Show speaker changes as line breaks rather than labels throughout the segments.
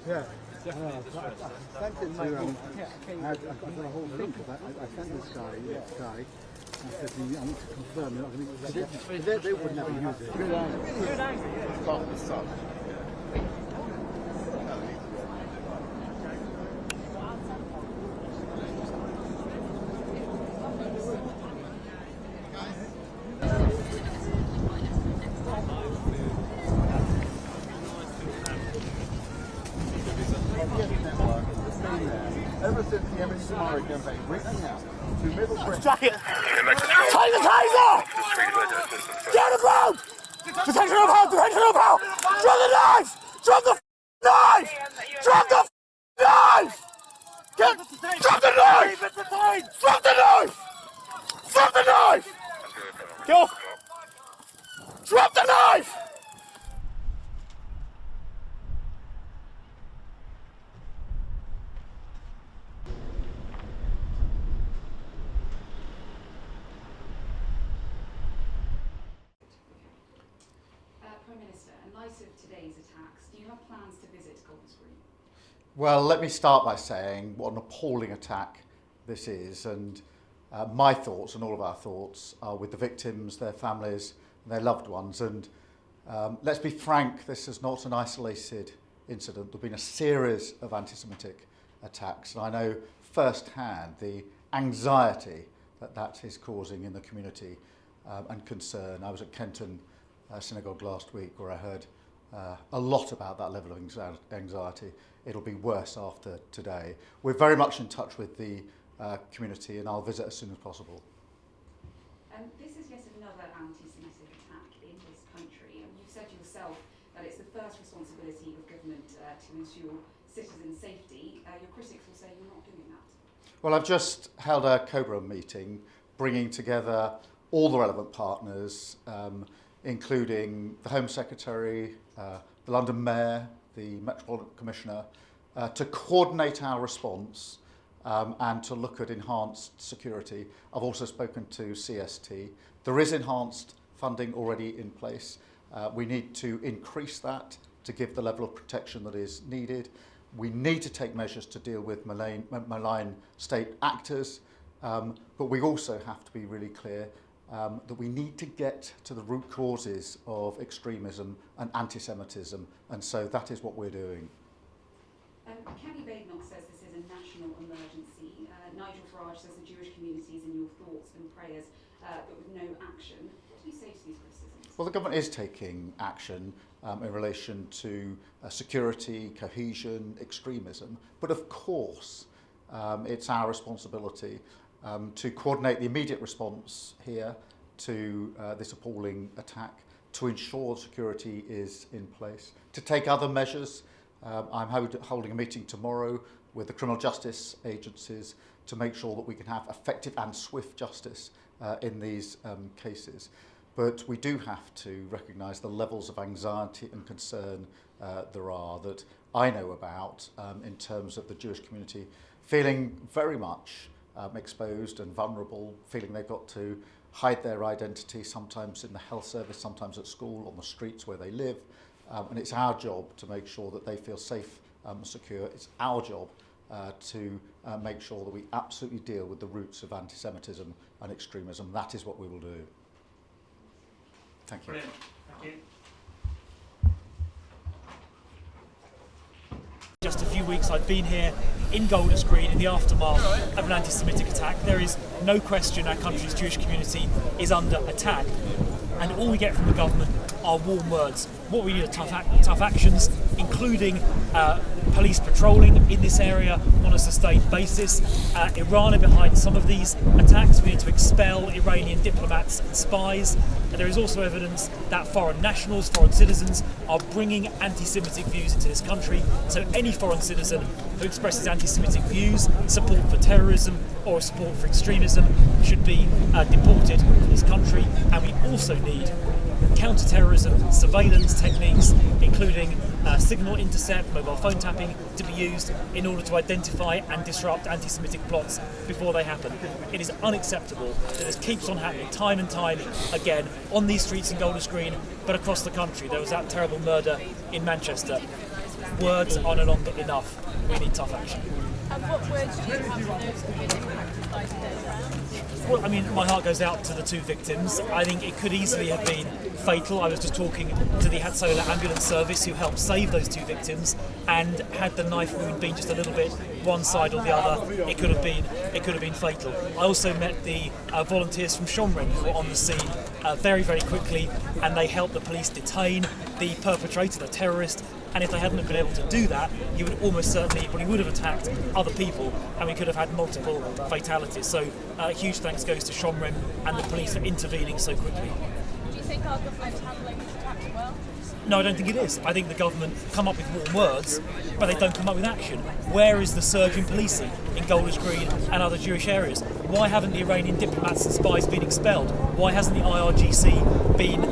Yeah. I sent it to, I've got a whole thing, because I sent this guy, I said, I want to confirm they're not going to, they would never use it. Good answer. Start the sun. Ever since the Emirates Tomorrow campaign, reaching out to middle Britain.
Jacket! Take the taser! Get the ground! Detention of help! Detention of help! Drop the knife! Drop the knife! Drop the knife! Drop the knife! Drop the knife! Drop the knife! Get off! Drop the knife!
Prime Minister, in light of today's attacks, do you have plans to visit Golders Green?
Well, let me start by saying what an appalling attack this is, and my thoughts and all of our thoughts are with the victims, their families, and their loved ones. And let's be frank, this is not an isolated incident. There's been a series of anti-Semitic attacks, and I know firsthand the anxiety that is causing in the community and concern. I was at Kenton synagogue last week where I heard a lot about that level of anxiety. It'll be worse after today. We're very much in touch with the community, and I'll visit as soon as possible.
This is yet another anti-Semitic attack in this country, and you've said yourself that it's the first responsibility of government to ensure citizen safety. Your critics will say you're not doing that.
Well, I've just held a COBRA meeting bringing together all the relevant partners, including the Home Secretary, the London Mayor, the Metropolitan Commissioner, to coordinate our response and to look at enhanced security. I've also spoken to CST. There is enhanced funding already in place. We need to increase that to give the level of protection that is needed. We need to take measures to deal with malign state actors, but we also have to be really clear that we need to get to the root causes of extremism and anti-Semitism, and so that is what we're doing.
Kenny Badenoch says this is a national emergency. Nigel Farage says the Jewish community is in your thoughts and prayers, but with no action. What do you say to these criticisms?
Well, the government is taking action in relation to security, cohesion, extremism, but of course it's our responsibility to coordinate the immediate response here to this appalling attack, to ensure security is in place, to take other measures. I'm holding a meeting tomorrow with the criminal justice agencies to make sure that we can have effective and swift justice in these cases. But we do have to recognise the levels of anxiety and concern there are, that I know about, in terms of the Jewish community feeling very much exposed and vulnerable, feeling they've got to hide their identity, sometimes in the health service, sometimes at school, on the streets where they live. And it's our job to make sure that they feel safe and secure. It's our job to make sure that we absolutely deal with the roots of anti-Semitism and extremism. That is what we will do. Thank you.
Brilliant. Thank you. Just a few weeks I've been here in Golders Green in the aftermath of an anti-Semitic attack. There is no question our country's Jewish community is under attack, and all we get from the government are warm words. What we need are tough actions, including police patrolling in this area on a sustained basis. Iran are behind some of these attacks. We need to expel Iranian diplomats and spies. And there is also evidence that foreign nationals, foreign citizens, are bringing anti-Semitic views into this country. So any foreign citizen who expresses anti-Semitic views, support for terrorism or support for extremism should be deported from this country. And we also need counter-terrorism surveillance techniques, including signal intercept, mobile phone tapping, to be used in order to identify and disrupt anti-Semitic plots before they happen. It is unacceptable that this keeps on happening time and time again on these streets in Golders Green, but across the country. There was that terrible murder in Manchester. Words are no longer enough. We need tough action.
And what words do you have for those who've been impacted by today's round?
Well, I mean, my heart goes out to the two victims. I think it could easily have been fatal. I was just talking to the Hatzola ambulance service who helped save those two victims, and had the knife wound been just a little bit one side or the other, it could have been fatal. I also met the volunteers from Shomrin who were on the scene very, very quickly, and they helped the police detain the perpetrator, the terrorist. And if they hadn't been able to do that, he would almost certainly, well, he would have attacked other people, and we could have had multiple fatalities. So huge thanks goes to Shomrim and the police for intervening so quickly.
Do you think our government is handling this attack well?
No, I don't think it is. I think the government come up with warm words, but they don't come up with action. Where is the surge in policing in Golders Green and other Jewish areas? Why haven't the Iranian diplomats and spies been expelled? Why hasn't the IRGC been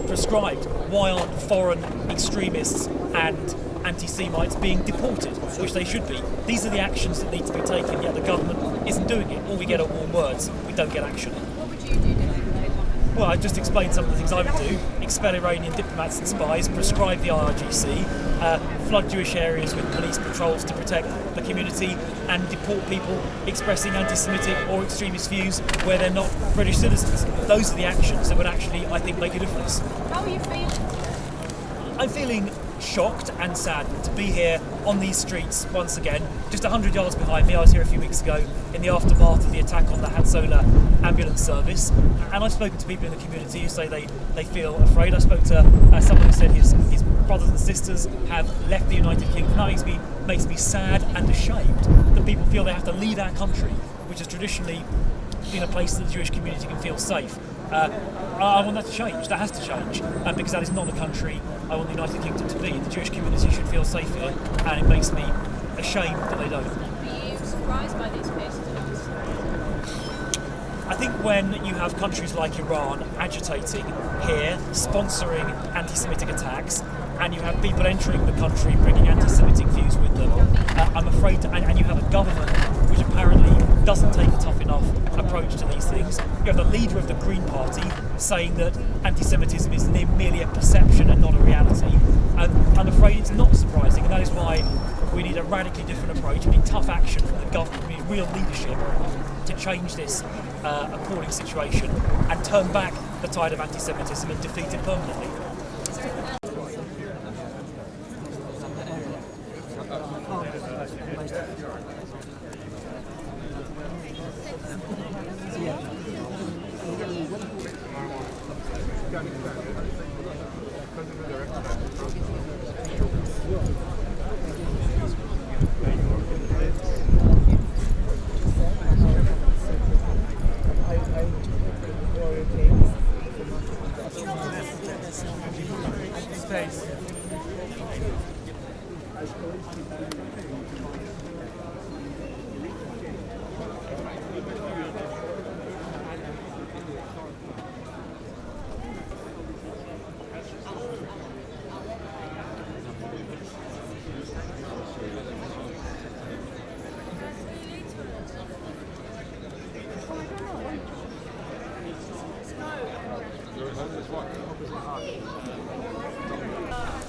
prescribed? Why aren't foreign extremists and anti-Semites being deported, which they should be? These are the actions that need to be taken, yet the government isn't doing it. All we get are warm words. We don't get action.
What would you do differently?
Well, I just explained some of the things I would do. Expel Iranian diplomats and spies, prescribe the IRGC, flood Jewish areas with police patrols to protect the community, and deport people expressing anti-Semitic or extremist views where they're not British citizens. Those are the actions that would actually, I think, make a difference.
How are you feeling?
I'm feeling shocked and saddened to be here on these streets once again. Just 100 yards behind me, I was here a few weeks ago in the aftermath of the attack on the Hatzola ambulance service, and I've spoken to people in the community who say they feel afraid. I spoke to someone who said his brothers and sisters have left the United Kingdom. That makes me sad and ashamed that people feel they have to leave our country, which has traditionally been a place that the Jewish community can feel safe. I want that to change. That has to change, because that is not the country I want the United Kingdom to be. The Jewish community should feel safe here, and it makes me ashamed that they don't.
Are you surprised by these cases?
I think when you have countries like Iran agitating here, sponsoring anti-Semitic attacks, and you have people entering the country bringing anti-Semitic views with them, I'm afraid, and you have a government which apparently doesn't take a tough enough approach to these things. You have the leader of the Green Party saying that anti-Semitism is merely a perception and not a reality. I'm afraid it's not surprising, and that is why we need a radically different approach. We need tough action from the government. We need real leadership to change this appalling situation and turn back the tide of anti-Semitism and defeat it permanently.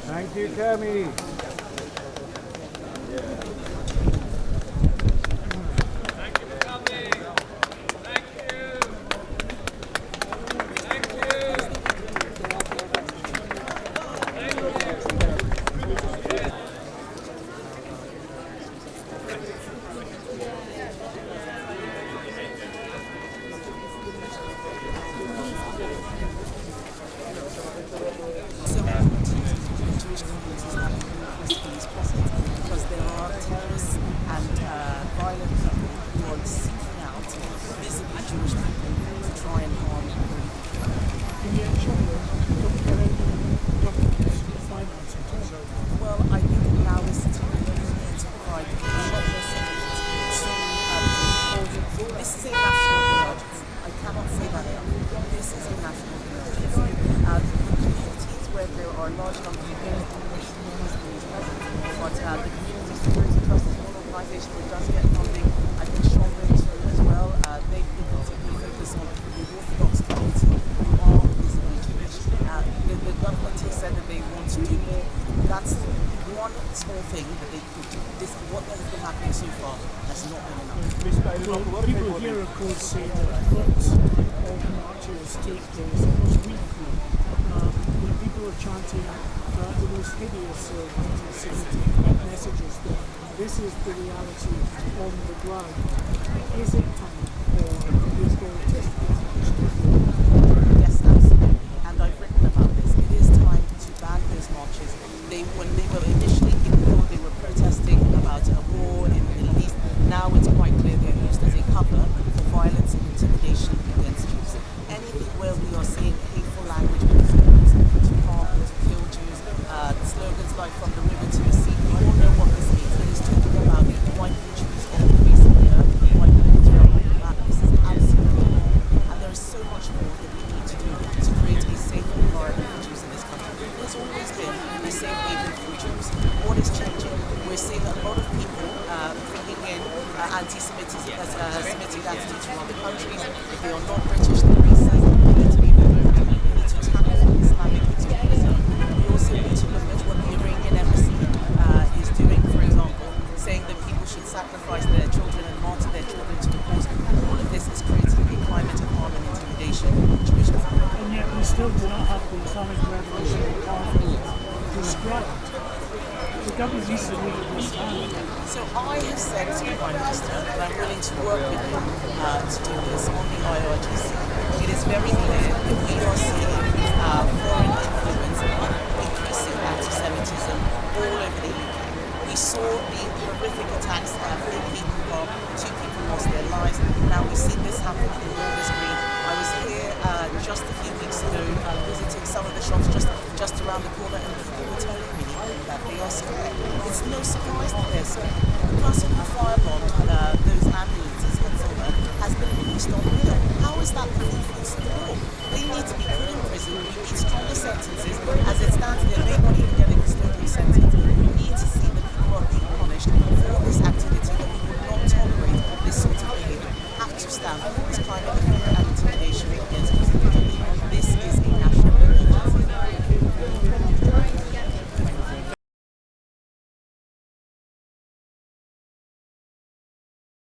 Thank you, Kemi.
are a large number of people, but the Community Security Trust is one organisation that does get funding. I think showbiz as well. They particularly focus on the Orthodox community who are visibly Jewish. The government has said that they want to do more. That's one small thing that they could do. What has been happening so far has not been enough.
Well, people here, of course, say that lots of marches take place almost weekly. People are chanting the most hideous of anti-Semitic messages. That this is the reality on the ground. Is it time for these protests to be pushed?
Yes, absolutely. And I've written about this. It is time to ban those marches. When they were initially, people thought they were protesting about a war in the Middle East. Now it's quite clear they're used as a cover for violence and intimidation against Jews. Anything where we are seeing hateful language to harm, to kill Jews, slogans like "From the river to the sea," we all know what this means. It is talking about wiping Jews off the face of the earth, wiping Israel off the map. This is absolutely wrong. And there is so much more that we need to do to create a safe environment for Jews in this country. There's always been a safe haven for Jews. What is changing? We're seeing a lot of people bringing in anti-Semitic attitudes from other countries. If they are not British, they're racist. We need to be removed. We need to tackle Islamic extremism. We also need to look at what the Iranian embassy is doing, for example, saying that people should sacrifice their children and martyr their children to the cause. All of this is creating a climate of harm and intimidation of Jewish people.
And yet we still do not have the Islamic Revolution described. The government needs to leave it this time.
So I have said to the Prime Minister that I'm willing to work with him to do this on the IRGC. It is very clear that we are seeing foreign influence increasing anti-Semitism all over the UK. We saw the horrific attacks in Heaton Park. 2 people lost their lives. Now we see this happen in Golders Green. I was here just a few weeks ago visiting some of the shops just around the corner, and people were telling me that they are scared. It's no surprise that they're scared. The person who firebombed those ambulances in Silver has been released on bail. How is that the influence of the law? They need to be put in prison. We need stronger sentences. As it stands, they may not even get a custodial sentence. We need to see that people are being punished for this activity, that we will not tolerate this sort of behavior. We have to stand this climate of fear and intimidation against Muslims. This